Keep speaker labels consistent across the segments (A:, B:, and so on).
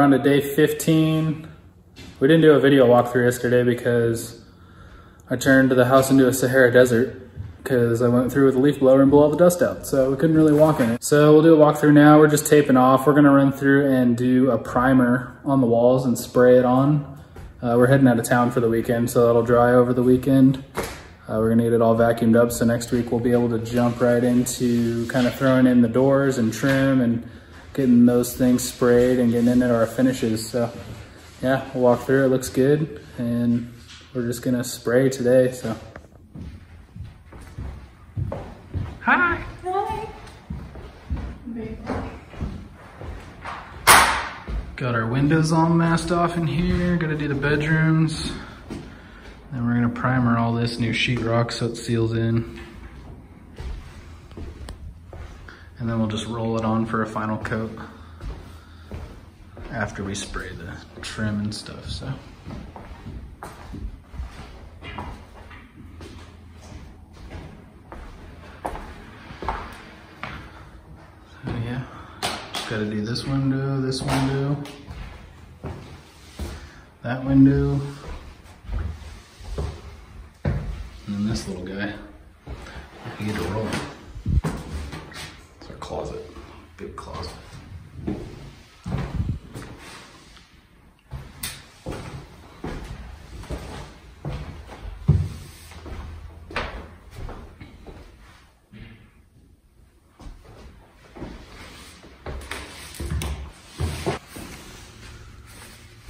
A: we're on to day 15. We didn't do a video walkthrough yesterday because I turned the house into a Sahara desert because I went through with a leaf blower and blew all the dust out. So we couldn't really walk in it. So we'll do a walkthrough now. We're just taping off. We're gonna run through and do a primer on the walls and spray it on. We're heading out of town for the weekend, so that'll dry over the weekend. We're gonna get it all vacuumed up, so next week we'll be able to jump right into kind of throwing in the doors and trim and getting those things sprayed and getting into our finishes. So yeah, we'll walk through, it looks good, and we're just gonna spray today, so. Hi.
B: Hi.
A: Got our windows all masked off in here. Gotta do the bedrooms. Then we're gonna primer all this new sheetrock so it seals in. And then we'll just roll it on for a final coat after we spray the trim and stuff, so. Yeah, just gotta do this window, that window, and then this little guy. You get to roll. It's our closet, big closet.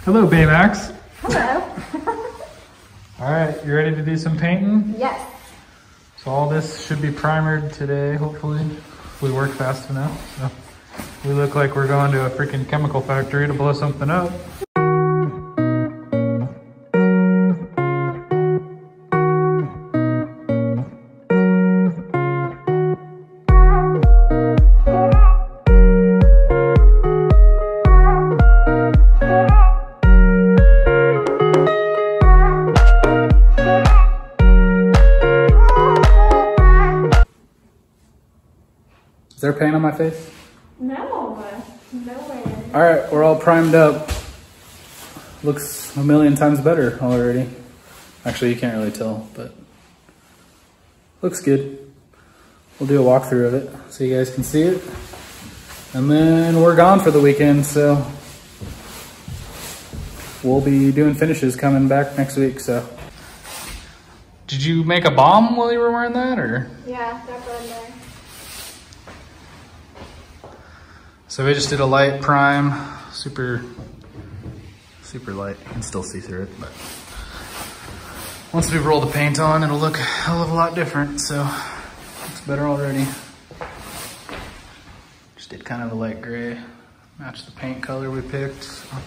A: Hello, Baymax.
B: Hello.
A: All right, you ready to do some painting?
B: Yes.
A: So all this should be primered today, hopefully, if we work fast enough. So we look like we're going to a freaking chemical factory to blow something up. Is there paint on my face?
B: No way.
A: All right, we're all primed up. Looks a million times better already. Actually, you can't really tell, but looks good. We'll do a walkthrough of it so you guys can see it. And then we're gone for the weekend, so we'll be doing finishes coming back next week, so. Did you make a bomb while you were wearing that, or?
B: Yeah, definitely there.
A: So we just did a light prime, super light. You can still see through it, but once we roll the paint on, it'll look a hell of a lot different, so looks better already. Just did kind of a light gray, match the paint color we picked. So